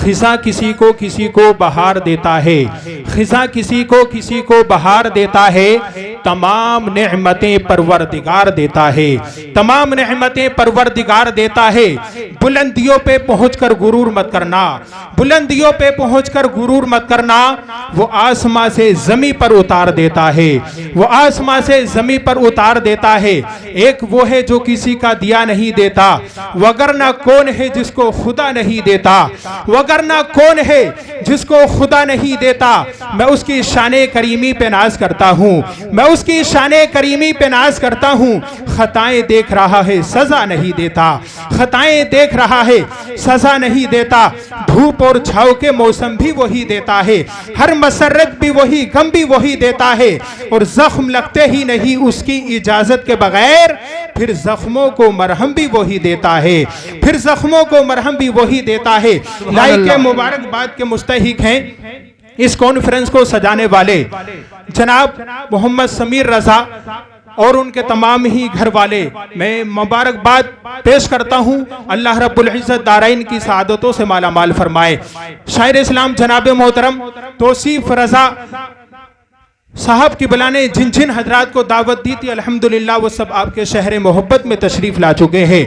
खिजा किसी को बहार देता है, खिजा किसी को बहार देता है, तमाम नेमतें परवरदिगार देता है, तमाम नेमतें परवरदिगार देता है। बुलंदियों पे पहुंचकर गुरूर मत करना, बुलंदियों पे पहुंचकर गुरूर मत करना। वो आसमां से जमी पर उतार देता है, वो आसमां से जमी पर उतार देता है। एक वो है जो किसी का दिया नहीं देता, वगरना कौन है जिसको खुदा नहीं देता, वगरना कौन है जिसको खुदा नहीं देता। मैं उसकी शाने करीमी पे नाज करता हूँ, मैं उसकी शाने करीमी पे नाज करता हूँ। खताएं देख रहा है सजा नहीं देता, खताएं देख रहा है सजा नहीं देता। धूप और छाव के मौसम भी वही देता है, हर मसरत भी वही, गम भी वही देता है। और जख्म लगते ही नहीं उसकी इजाजत के बगैर, फिर जख्मों को मरहम भी वही देता है, फिर जख्मों को मरहम भी वही देता है। लाइक के मुबारकबाद के मुस्तहिक हैं इस कॉन्फ्रेंस को सजाने वाले जनाब मोहम्मद समीर रजा और उनके तमाम ही घर वाले। मैं मुबारकबाद पेश करता हूं, अल्लाह रब्बुल इज्जत दारैन की सआदतों से माला माल फरमाए। शायर इस्लाम जनाब मोहतरम तौसीफ रजा साहब की बला ने जिन जिन हजरात को दावत दी थी, अल्हम्दुलिल्लाह वो सब आपके शहर मोहब्बत में तशरीफ ला चुके हैं।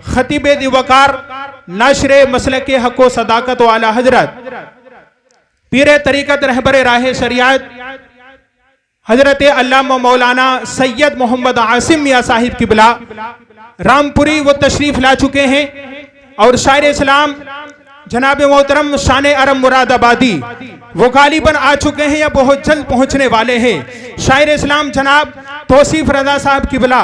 खतीब दिवकार नाशरे मसलके हक व सदाकत वाला हजरत पीर तरीकत रहबर राह शरियत हजरत अल्लामा मौलाना सैयद मोहम्मद आसिम मियां साहिब की बिला रामपुरी वो तशरीफ ला चुके हैं। और शायर इस्लाम जनाब मोहतरम शान अरब मुरादाबादी वो गालिबन आ चुके हैं या बहुत जल्द पहुंचने वाले हैं। शायर इस्लाम जनाब तौसीफ रजा साहब की बिला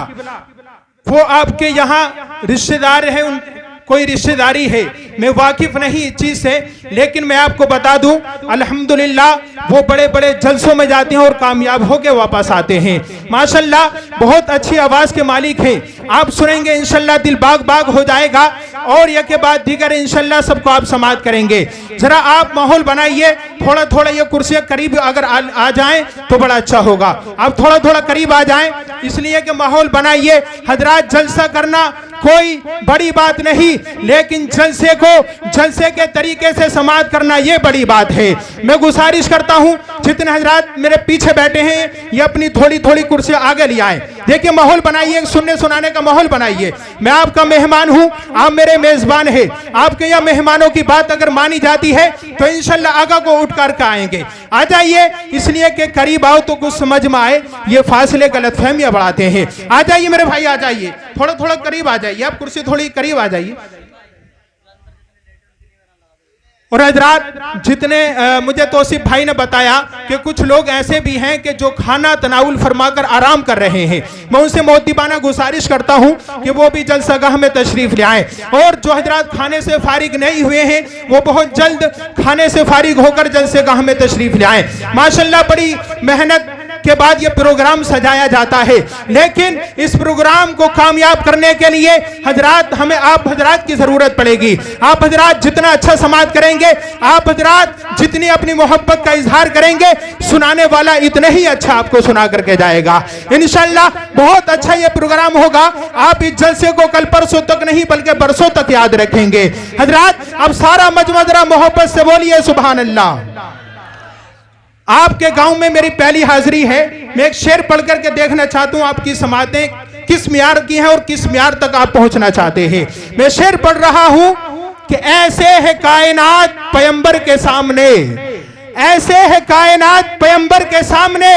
वो आपके यहाँ रिश्तेदार हैं, उन कोई रिश्तेदारी है, मैं वाकिफ नहीं इस चीज से, लेकिन मैं आपको बता दूं अल्हम्दुलिल्लाह वो बड़े बड़े जलसों में जाते हैं और कामयाब होके वापस आते हैं। माशाल्लाह बहुत अच्छी आवाज के मालिक हैं, आप सुनेंगे इंशाल्लाह दिल बाग बाग हो जाएगा। और यह के बाद दीगर इंशाल्लाह सबको आप समाअत करेंगे। जरा आप माहौल बनाइए, थोड़ा थोड़ा ये कुर्सियां करीब अगर आ जाएं तो बड़ा अच्छा होगा। आप थोड़ा थोड़ा करीब आ जाएं, इसलिए कि माहौल बनाइए। हजरात जलसा करना कोई बड़ी बात नहीं, लेकिन जलसे के तरीके से समाअत करना ये बड़ी बात है। मैं गुजारिश करता हूं जितने हजरात मेरे पीछे बैठे हैं ये अपनी थोड़ी थोड़ी कुर्सियां आगे ले आए। देखिए माहौल बनाइए, सुनने सुनाने का माहौल बनाइए। मैं आपका मेहमान हूं, आप मेरे मेजबान हैं। आपके यहाँ मेहमानों की बात अगर मानी जाती है तो इंशाल्लाह आगा को उठ कर आएंगे। आ जाइए, इसलिए कि करीब आओ तो कुछ समझ में आए, ये फासले गलतफहमियां बढ़ाते हैं। आ जाइए मेरे भाई, आ जाइए, थोड़ा थोड़ा करीब आ जाइए, आप कुर्सी थोड़ी करीब आ जाइए। और हजरात जितने मुझे तौसीफ भाई ने बताया कि कुछ लोग ऐसे भी हैं कि जो खाना तनाउल फरमाकर आराम कर रहे हैं, मैं उनसे मोहब्बताना गुजारिश करता हूं कि वो भी जलसागाह में तशरीफ ले आए। और जो हजरात खाने से फारिग नहीं हुए हैं वो बहुत जल्द खाने से फारिग होकर जलसागाह में तशरीफ ले आए। माशाल्लाह बड़ी मेहनत के बाद ये प्रोग्राम सजाया जाता है, लेकिन इस प्रोग्राम को कामयाब करने के लिए हजरात हमें आप हजरात की जरूरत पड़ेगी। आप हजरात जितना अच्छा समाअत करेंगे, आप हजरात जितनी अपनी मोहब्बत का इजहार करेंगे, सुनाने वाला इतने ही अच्छा आपको सुना करके जाएगा। इंशाल्लाह बहुत अच्छा ये प्रोग्राम होगा। आप इस जलसे को कल परसों तक नहीं बल्कि बरसों तक याद रखेंगे। हजरात अब सारा मजमा जरा मोहब्बत से बोलिए सुभान अल्लाह। आपके गांव में मेरी पहली हाजिरी है। मैं एक शेर पढ़ करके देखना चाहता हूं आपकी समातें किस मियार की हैं और किस मियार तक आप पहुंचना चाहते हैं। मैं शेर पढ़ रहा हूं कि ऐसे है कायनात पैगंबर के सामने, ऐसे है कायनात पैगंबर के सामने,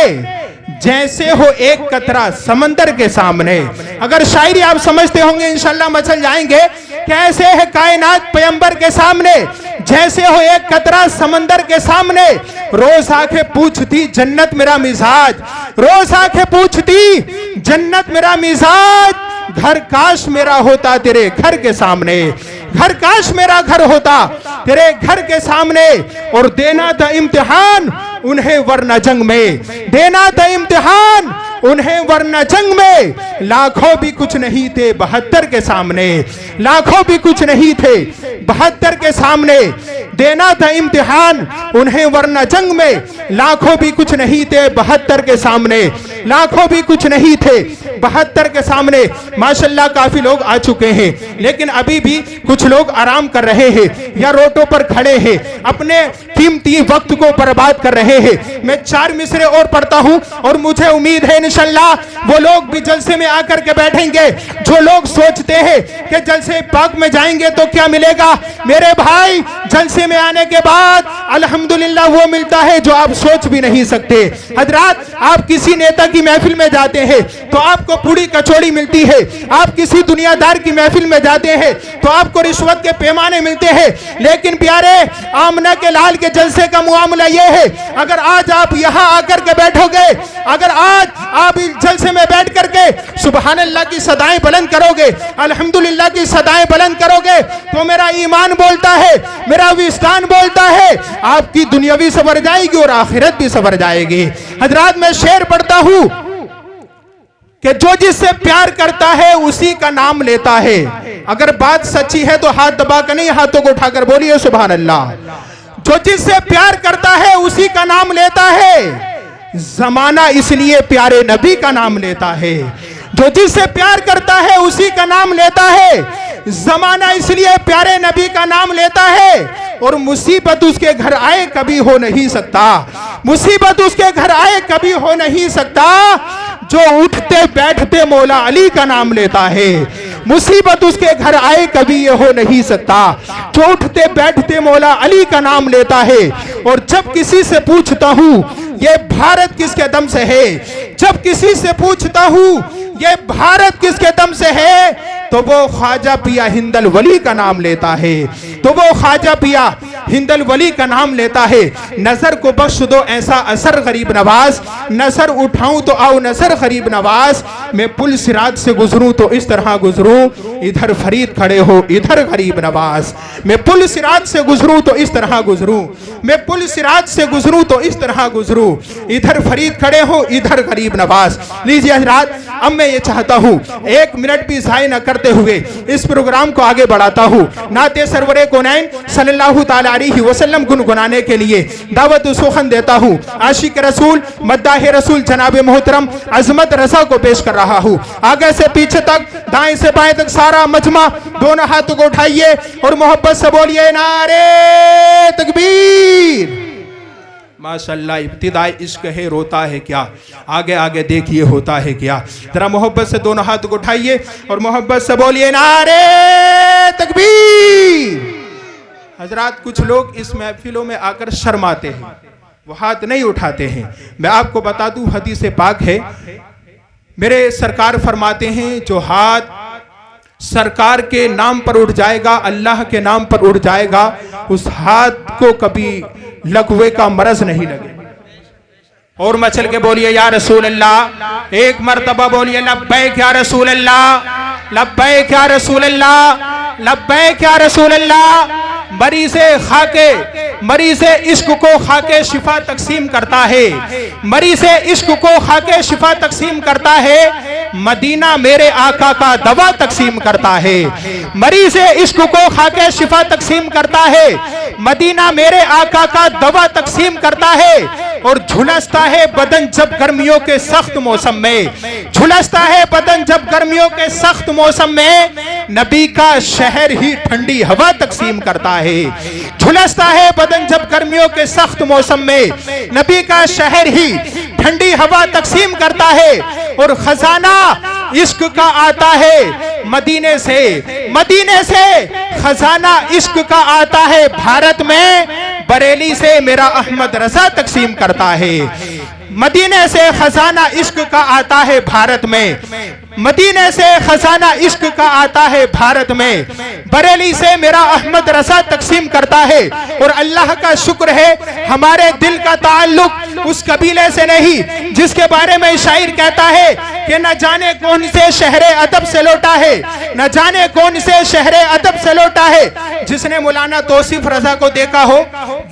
जैसे हो एक कतरा समंदर के सामने। अगर शायरी आप समझते होंगे इंशाल्लाह मचल जाएंगे। कैसे है कायनात पैगंबर के सामने, जैसे हो एक कतरा समंदर के सामने। रोज आंखें पूछती जन्नत मेरा मिजाज, रोज आंखें पूछती जन्नत मेरा मिजाज। घर काश मेरा होता तेरे घर के सामने, घर काश मेरा घर होता तेरे घर के सामने। और देना था इम्तिहान उन्हें वरना जंग में, देना था इम्तिहान उन्हें वरना जंग में। लाखों भी कुछ नहीं थे 72 के सामने, लाखों भी कुछ नहीं थे 72 के सामने। देना था इम्तिहान उन्हें वरना जंग में, लाखों भी कुछ नहीं थे 72 के सामने, लाखों भी कुछ नहीं थे 72 के सामने माशाल्लाह काफी लोग आ चुके हैं, लेकिन अभी भी कुछ लोग आराम कर रहे हैं या रोटों पर खड़े हैं, अपने कीमती वक्त को बर्बाद कर रहे हैं। मैं 4 मिसरे और पढ़ता हूं और मुझे उम्मीद है इंशाल्लाह वो लोग भी जलसे में आकर के बैठेंगे जो लोग सोचते हैं कि जलसे पाक में जाएंगे तो क्या मिलेगा। मेरे भाई, जलसे में आने के बाद अल्हम्दुलिल्लाह वो मिलता है जो आप सोच भी नहीं सकते। हजरात, आप किसी नेता की महफिल में जाते हैं तो आपको पूरी कचौड़ी मिलती है, आप किसी दुनियादार की महफिल में जाते हैं तो आपको रिश्वत के पैमाने मिलते हैं, लेकिन प्यारे आमना के लाल के जलसे का मुआमला यह है, अगर आज आप यहां आकर के बैठोगे, अगर आज आप इस जलसे में बैठ करके सुभान अल्लाह की सदाएं बुलंद करोगे, अल्हम्दुलिल्लाह की सदाएं बुलंद करोगे, तो मेरा ईमान बोलता है, मेरा विस्तान बोलता है, आपकी दुनिया भी सवर जाएगी और आखिरत भी सवर जाएगी। हजरात, मैं शेर पढ़ता हूं कि जो जिससे प्यार करता है उसी का नाम लेता है। अगर बात सच्ची है तो हाथ दबाकर नहीं, हाथों को उठाकर बोलिए सुभान अल्लाह। जो जिससे प्यार करता है उसी का नाम लेता है। जमाना इसलिए प्यारे नबी का नाम लेता है। जो जिससे प्यार करता है उसी का नाम लेता है। जमाना इसलिए प्यारे नबी का नाम लेता है। और मुसीबत उसके घर आए कभी हो नहीं सकता, मुसीबत उसके घर आए कभी हो नहीं सकता जो उठते बैठते मौला अली का नाम लेता है। मुसीबत उसके घर आए कभी ये हो नहीं सकता जो उठते बैठते मौला अली का नाम लेता है। और जब किसी से पूछता हूं ये भारत किसके दम से है, जब किसी से पूछता हूं ये भारत किसके दम से है, तो वो ख्वाजा पिया हिंदल वली का नाम लेता है, तो वो ख्वाजा पिया हिंदल वली का नाम लेता है। नजर को बख्श दो ऐसा असर गरीब नवाज, नजर उठाऊं तो आओ नजर गरीब नवाज। मैं पुल सिराज से गुजरूं तो इस तरह गुजरूं, इधर फरीद खड़े हो इधर गरीब नवाज। मैं पुल सिराज से गुजरूं तो इस तरह गुजरूं, मैं पुल सिराज से गुजरूं तो इस तरह गुजरूं, इधर फरीद खड़े हो इधर गरीब नवाज। लीजिए हजरात, अब मैं ये चाहता हूं 1 मिनट भी ज़ाय न करते हुए इस प्रोग्राम को आगे बढ़ाता हूं। नाते सरवरे कौनैन सल्लल्लाहु ताला अलैहि वसल्लम गुनगुनाने के लिए दावत सुखन देता हूं। आशिक रसूल मद्दाह रसूल जनाब मोहतरम अजमत रजा को पेश कर रहा हूं। आगे से पीछे तक, दाएं से बाएं तक सारा मजमा दोनों हाथों को उठाइए और मोहब्बत से बोलिए नारे तकबीर। माशाल्लाह, इब्तिदाई इश्क है रोता है क्या, आगे आगे देखिए होता है क्या। जरा मोहब्बत से दोनों हाथ को उठाइए और मोहब्बत से बोलिए नारे तकबीर। हजरात, कुछ लोग इस महफिलों में आकर शर्माते हैं, वो हाथ नहीं उठाते हैं। मैं आपको बता दूं, हदीस पाक है, मेरे सरकार फरमाते हैं जो हाथ सरकार के नाम पर उठ जाएगा, अल्लाह के नाम पर उठ जाएगा, उस हाथ को कभी लकवे का मरज नहीं लगेगा। और मचल के बोलिए या रसूल अल्लाह, एक मर्तबा बोलिए लब्बैक या रसूल अल्लाह, लब्बैक या रसूल अल्लाह, लब्बैक या रसूल अल्लाह। मरीज़ इश्क को खाके शिफा तकसीम करता है, मरीज़ इश्क को खाके शिफा तकसीम करता है, मदीना मेरे आका का दवा तकसीम करता है। मरीज़ इश्क को खाके शिफा तकसीम करता है, मदीना मेरे आका का दवा तकसीम करता है। और झुलसता है बदन जब गर्मियों के सख्त मौसम में, झुलसता है बदन जब गर्मियों के सख्त मौसम में, नबी का शहर ही ठंडी हवा तकसीम करता है। झुलसता है बदन जब गर्मियों के सख्त मौसम में, नबी का शहर ही ठंडी हवा तकसीम करता है। और खजाना इश्क का आता है मदीने से, मदीने से खजाना इश्क का आता है भारत में, बरेली से मेरा अहमद रजा तकसीम करता है। मदीने से खजाना इश्क का आता है भारत में, मदीने से खजाना इश्क का आता है भारत में, बरेली से मेरा अहमद रजा तकसीम करता है। और अल्लाह का शुक्र है हमारे दिल का ताल्लुक उस कबीले से नहीं जिसके बारे में शायर कहता है कि न जाने कौन से शहरे अदब से लौटा है, न जाने कौन से शहरे अदब से लौटा है। जिसने मौलाना तौसीफ रजा को देखा हो,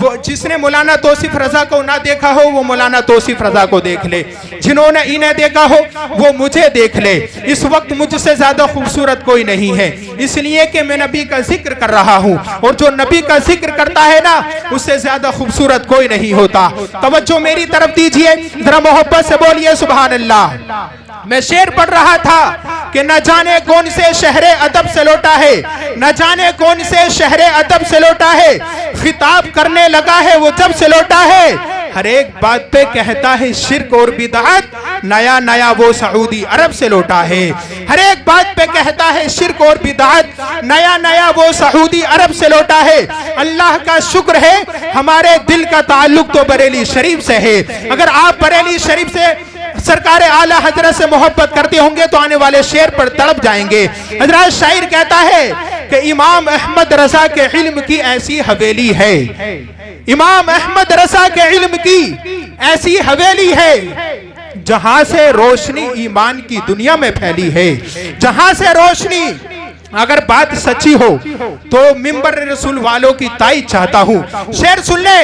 वो जिसने मौलाना तौसीफ रजा को ना देखा हो वो मौलाना तौसीफ रजा को देख ले, जिन्होंने इन्हें देखा हो वो मुझे देख ले। इस वक्त मुझसे ज्यादा खूबसूरत कोई नहीं है, इसलिए कि मैं नबी का जिक्र कर रहा हूं, और जो नबी का जिक्र करता है ना उससे ज्यादा खूबसूरत कोई नहीं होता। तवज्जो मेरी तरफ दीजिए, जरा मोहब्बत से बोलिए सुभान अल्लाह। मैं शेर पढ़ रहा था कि न जाने कौन से शहरे अदब से लौटा है, न जाने कौन से शहरे अदब से लौटा है, खिताब करने लगा है वो जब से लौटा है। हर एक बात पे कहता है शिर्क और बिदअत, नया नया वो सऊदी अरब से लौटा है। हर एक बात पे कहता है शिर्क और बिदअत, नया नया वो सऊदी अरब से लौटा है। अल्लाह का शुक्र है हमारे दिल का ताल्लुक तो बरेली शरीफ से है। अगर आप बरेली शरीफ से सरकार आला हजरत से मोहब्बत करते होंगे तो आने वाले शेर पर तड़प जाएंगे। हजरत शायर कहता है कि इमाम अहमद रजा के इल्म की ऐसी हवेली है, इमाम अहमद रजा के इल्म की ऐसी हवेली है, जहां से रोशनी ईमान की दुनिया में फैली है, जहां से रोशनी। अगर बात सच्ची हो तो मिंबर रसूल वालों की ताईद चाहता हूं। शेर सुन ले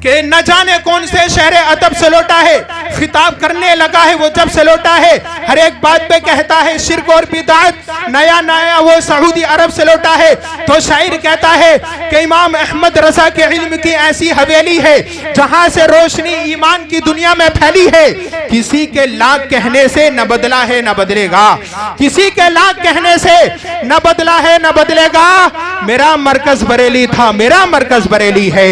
कि न जाने कौन से शहरे अदब से लौटा है, खिताब करने लगा है वो जब से लौटा है। हर एक बात पे कहता है शिर्क और बिदअत, नया नया वो सऊदी अरब से लौटा है। तो शायर कहता है कि इमाम अहमद रजा के इल्म की ऐसी हवेली है, जहां से रोशनी ईमान की दुनिया में फैली है। किसी के लाख कहने से न बदला है न बदलेगा, किसी के लाख कहने से न बदला है न बदलेगा। मेरा मरकज बरेली था, मेरा मरकज बरेली है,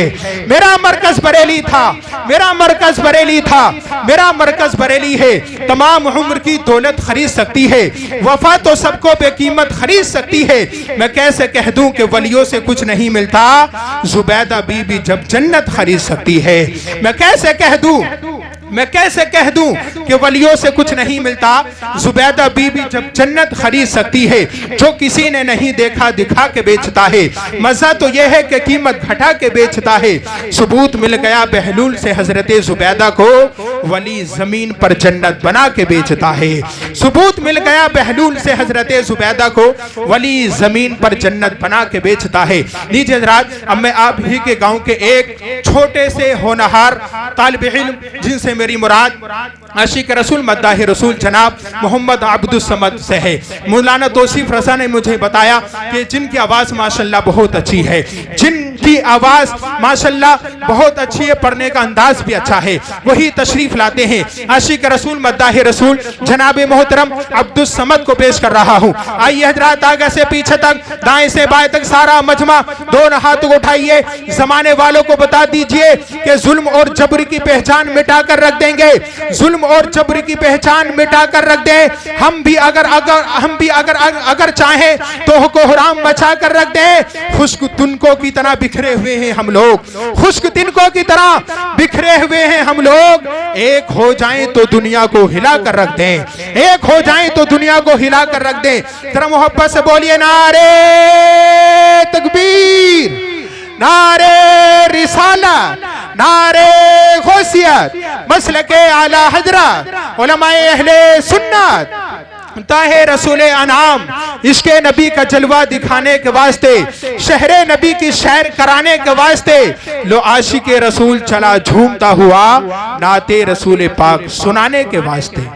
मेरा मरकज बरेली था, मेरा मरकज बरेली था, मेरा मरकज बरेली है। तमाम उम्र की दौलत खरीद सकती है, वफा तो सबको बेकीमत खरीद सकती है। मैं कैसे कह दूं कि वलियों से कुछ नहीं मिलता, जुबैदा बीबी जब जन्नत खरीद सकती है। मैं कैसे कह दूं, मैं कैसे कह दूं कि वलियों से कुछ नहीं मिलता, जुबैदा बीबी जब जन्नत खरीद सकती है। जो किसी ने नहीं देखा दिखा के बेचता है, मजा तो यह है कि कीमत घटा के बेचता है। सबूत मिल गया बहलूल से हजरत जुबैदा को, वली जमीन पर जन्नत बना के बेचता है। सबूत मिल गया बहलूल से हजरत जुबैदा को, वली जमीन पर जन्नत बना के बेचता है। लीजिए हज़रात, अब मैं आप ही के गांव के एक छोटे से होनहार तालिब इल्म जिनसे मेरी मुराद आशिक रसूल मद्दाह रसूल जनाब मोहम्मद अब्दुल समद से है। मौलाना तौसीफ रजा ने मुझे बताया कि जिनकी आवाज़ माशाल्लाह बहुत अच्छी है, जिनकी आवाज़ माशाल्लाह बहुत अच्छी है, पढ़ने का अंदाज भी अच्छा है, वही तशरीफ लाते हैं। आशिक रसूल मद्दाह रसूल जनाब मोहतरम अब्दुल समद को पेश कर रहा हूँ। आइए हजरात, आगे से पीछे तक, दाएं से बाएं तक सारा मजमा, दोनों हाथों को उठाइए, जमाने वालों को बता दीजिए कि जुल्म और जबर की पहचान मिटा कर रख देंगे, जुल्म और जबर की पहचान मिटा कर रख दें। हम भी अगर चाहें तो कोहराम मचा कर रख दें। खुश्क तिनकों की तरह बिखरे हुए हैं हम लोग, खुश्क तिनकों की तरह बिखरे हुए हैं हम लोग। एक हो जाएं तो दुनिया को हिला कर रख दें, एक हो जाएं तो दुनिया को हिला कर रख दें। जरा मोहब्बत से बोलिए नारे तकबीर, नारे रिसाला, नारे गौसियत, मसलके आला हजरत, उलमाए अहले सुन्नत, ताहे रसूल अनाम, इसके नबी का जलवा दिखाने के वास्ते, शहरे नबी की शहर कराने के वास्ते, लो आशिके रसूल चला झूमता हुआ नाते रसूल पाक सुनाने के वास्ते।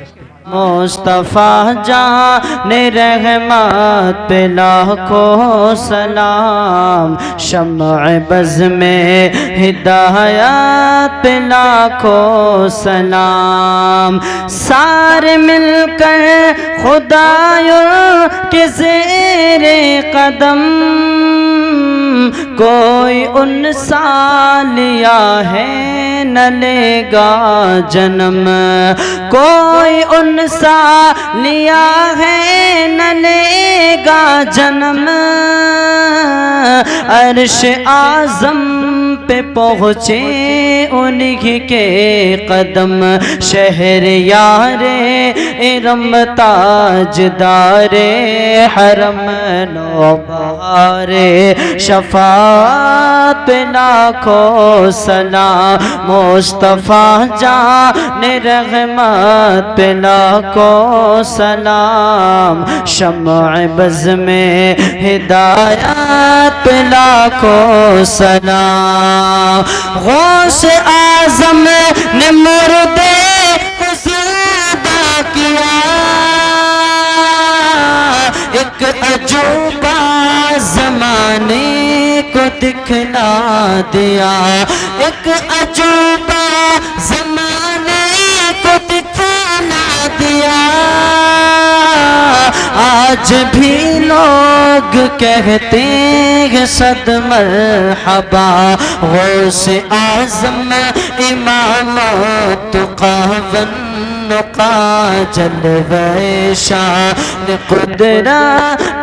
मुस्तफ़ा जाने रहमत पे लाखों सलाम, शम्अ बज़ में हिदायत पे लाखों सलाम। सारे मिलकर खुदायों के ज़ेरे कदम, कोई उनसा लिया है न लेगा जन्म, कोई उनसा लिया है न लेगा जन्म। अर्श आज़म पे पहुँचे उन्हीं के कदम, शहर यारे इरम ताजदारे हरम नौबहारे, शफात पे लाखों सलाम। मुस्तफ़ा जाने रहमत पे लाखों सलाम, शम्अ बज़ में हिदायत पे लाखों सलाम। गौस आज़म ने मुर्दे को ज़िंदा किया, एक अजूबा ज़माने को दिखला दिया, एक अजूबा ज़माने को दिखला दिया। आज भी लोग कहते हैं सद मरहबा, गौसे आज़म इमाम तुक़ावन का जलवे शान कुदरा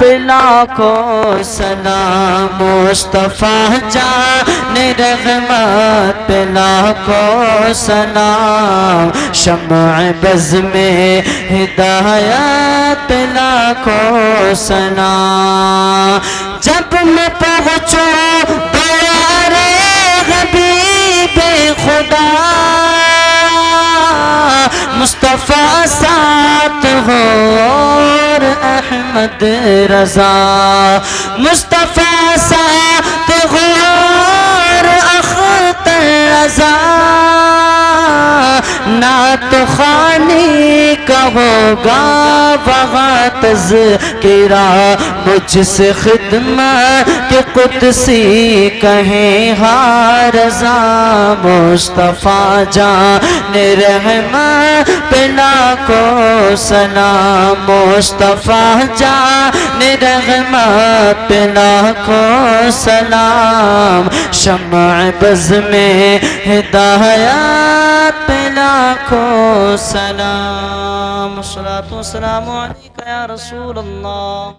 पे लाखों सलाम। मुस्तफ़ा जान रहमत पे लाखों सलाम। शम्अ बज़ में हिदायत पे लाखों सलाम। जब मैं पहुँचूं द्वारे हबीबे खुदा, मुस्तफ़ा साथ हो और अहमद रज़ा। मुस्तफ़ा साथ हो और अख्तर रज़ा। नात खानी का होगा वहाँ तज़किरा, मुझसे खिदमत के कुदसी कहें हाँ रज़ा। मुस्तफ़ा जान रहमत पे लाखों सलाम। मुस्तफ़ा जान रहमत पे लाखों सलाम। शम्अ बज़ में हिदायत पे लाखों सलाम। अस्सलातु वस्सलामु अलैका या रसूल अल्लाह।